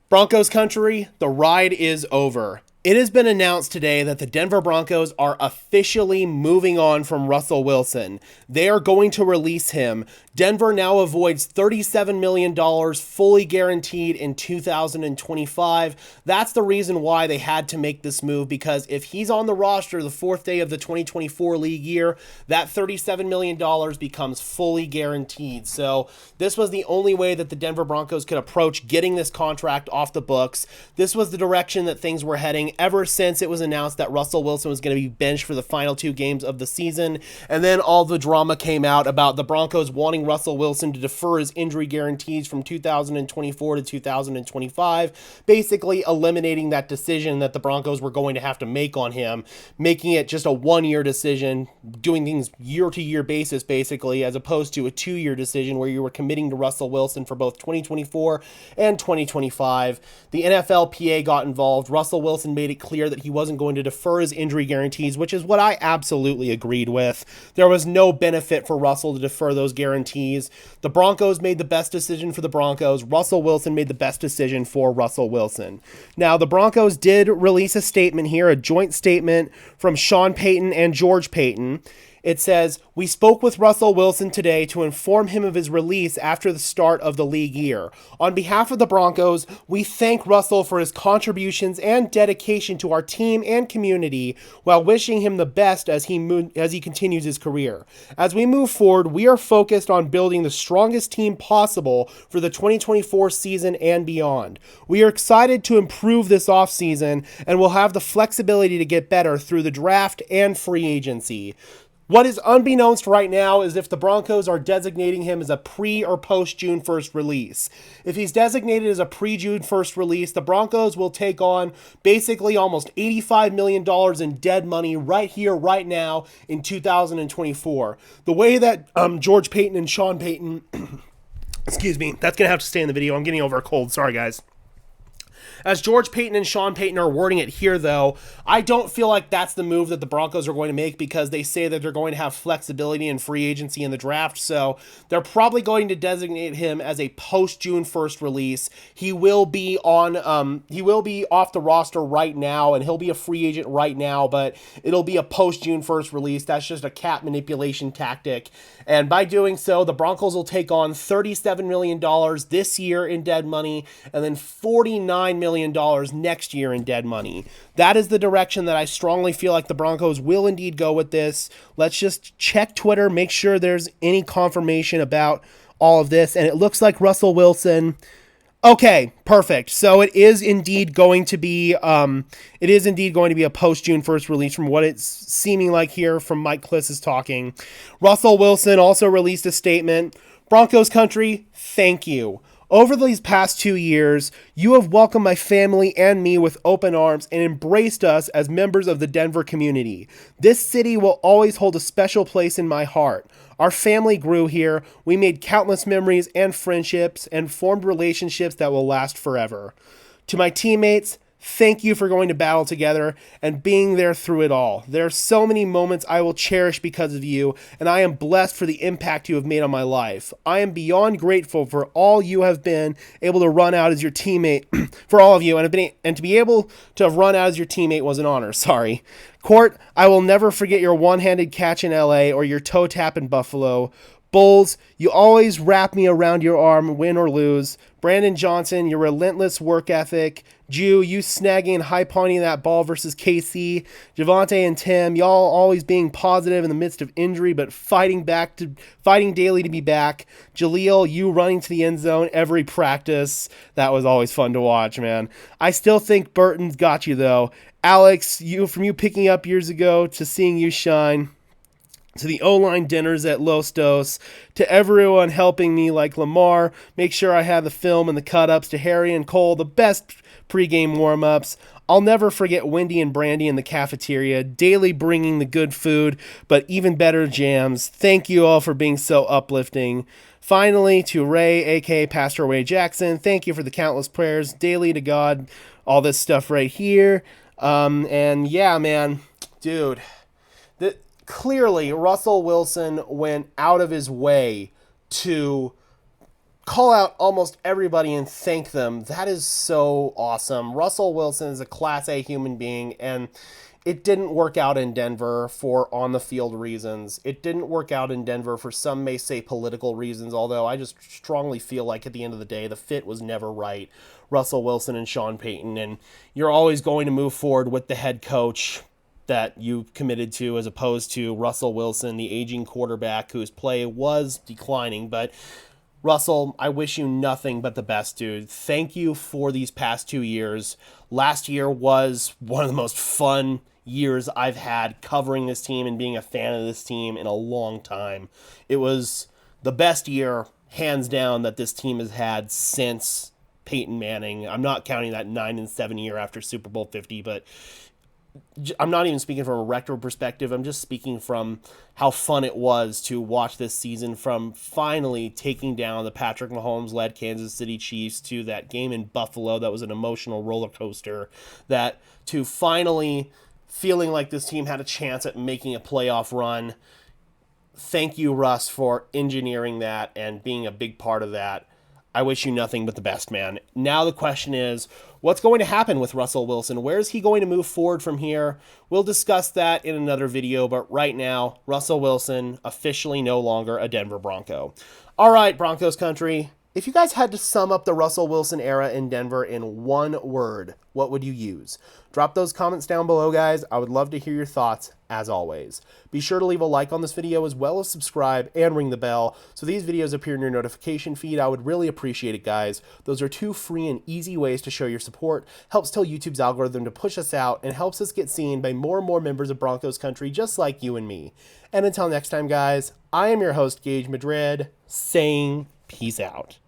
Broncos country, the ride is over. It has been announced today that the Denver Broncos are officially moving on from Russell Wilson. They are going to release him. Denver now avoids $37 million fully guaranteed in 2025. That's the reason why they had to make this move, because if he's on the roster the fourth day of the 2024 league year, that $37 million becomes fully guaranteed. So this was the only way that the Denver Broncos could approach getting this contract off the books. This was the direction that things were heading ever since it was announced that Russell Wilson was going to be benched for the final two games of the season. And then all the drama came out about the Broncos wanting Russell Wilson to defer his injury guarantees from 2024 to 2025, basically eliminating that decision that the Broncos were going to have to make on him, making it just a one-year decision, doing things year-to-year basis, basically, as opposed to a two-year decision where you were committing to Russell Wilson for both 2024 and 2025. The NFLPA got involved. Russell Wilson made it clear that he wasn't going to defer his injury guarantees, which is what I absolutely agreed with. There was no benefit for Russell to defer those guarantees. The Broncos made the best decision for the Broncos. Russell Wilson made the best decision for Russell Wilson. Now, the Broncos did release a statement here, a joint statement from Sean Payton and George Payton. It says, "We spoke with Russell Wilson today to inform him of his release after the start of the league year. On behalf of the Broncos, we thank Russell for his contributions and dedication to our team and community while wishing him the best as he continues his career. As we move forward, we are focused on building the strongest team possible for the 2024 season and beyond. We are excited to improve this offseason and will have the flexibility to get better through the draft and free agency." What is unbeknownst right now is if the Broncos are designating him as a pre- or post-June 1st release. If he's designated as a pre-June 1st release, the Broncos will take on basically almost $85 million in dead money right here, right now in 2024. The way that George Payton and Sean Payton, excuse me, that's going to have to stay in the video. I'm getting over a cold. Sorry, guys. As George Payton and Sean Payton are wording it here, though, I don't feel like that's the move that the Broncos are going to make, because they say that they're going to have flexibility in free agency in the draft. So they're probably going to designate him as a post-June 1st release. He will be off the roster right now, and he'll be a free agent right now, but it'll be a post-June 1st release. That's just a cap manipulation tactic. And by doing so, the Broncos will take on $37 million this year in dead money, and then $49 million next year in dead money. That is the direction that I strongly feel like the Broncos will indeed go with this. Let's just check Twitter, make sure there's any confirmation about all of this. And it looks like Russell Wilson. Okay, perfect. So it is indeed going to be a post-June 1st release from what it's seeming like here from Mike Kliss is talking. Russell Wilson also released a statement. "Broncos country, thank you. Over these past 2 years, you have welcomed my family and me with open arms and embraced us as members of the Denver community. This city will always hold a special place in my heart. Our family grew here. We made countless memories and friendships and formed relationships that will last forever. To my teammates, thank you for going to battle together and being there through it all. There are so many moments I will cherish because of you, and I am blessed for the impact you have made on my life. I am beyond grateful for all you have been able to run out as your teammate, for all of you, and to be able to have run out as your teammate was an honor. Sorry. Court, I will never forget your one-handed catch in LA or your toe tap in Buffalo. Bulls, you always wrap me around your arm, win or lose. Brandon Johnson, your relentless work ethic. Jew, you snagging and high-pawning that ball versus KC. Javante and Tim, y'all always being positive in the midst of injury, but fighting daily to be back. Jaleel, you running to the end zone every practice. That was always fun to watch, man. I still think Burton's got you, though. Alex, from you picking up years ago to seeing you shine. To the O-line dinners at Los Dos, to everyone helping me like Lamar, make sure I have the film and the cut-ups, to Harry and Cole, the best pregame warm-ups. I'll never forget Wendy and Brandy in the cafeteria, daily bringing the good food, but even better jams. Thank you all for being so uplifting. Finally, to Ray, a.k.a. Pastor Ray Jackson, thank you for the countless prayers, daily to God, all this stuff right here. And yeah, man, dude, clearly Russell Wilson went out of his way to call out almost everybody and thank them. That is so awesome. Russell Wilson is a Class A human being, and it didn't work out in Denver for on-the-field reasons. It didn't work out in Denver for, some may say, political reasons, although I just strongly feel like at the end of the day, the fit was never right. Russell Wilson and Sean Payton, and you're always going to move forward with the head coach that you committed to, as opposed to Russell Wilson, the aging quarterback whose play was declining. But Russell, I wish you nothing but the best, dude. Thank you for these past 2 years. Last year was one of the most fun years I've had covering this team and being a fan of this team in a long time. It was the best year, hands down, that this team has had since Peyton Manning. I'm not counting that 9-7 year after Super Bowl 50, but I'm not even speaking from a retro perspective. I'm just speaking from how fun it was to watch this season, from finally taking down the Patrick Mahomes-led Kansas City Chiefs to that game in Buffalo that was an emotional roller coaster, that to finally feeling like this team had a chance at making a playoff run. Thank you, Russ, for engineering that and being a big part of that. I wish you nothing but the best, man. Now the question is, what's going to happen with Russell Wilson? Where is he going to move forward from here? We'll discuss that in another video, but right now, Russell Wilson officially no longer a Denver Bronco. All right, Broncos country, if you guys had to sum up the Russell Wilson era in Denver in one word, what would you use? Drop those comments down below, guys. I would love to hear your thoughts, as always. Be sure to leave a like on this video, as well as subscribe and ring the bell so these videos appear in your notification feed. I would really appreciate it, guys. Those are 2 free and easy ways to show your support. Helps tell YouTube's algorithm to push us out and helps us get seen by more and more members of Broncos country just like you and me. And until next time, guys, I am your host, Gage Madrid, saying peace out.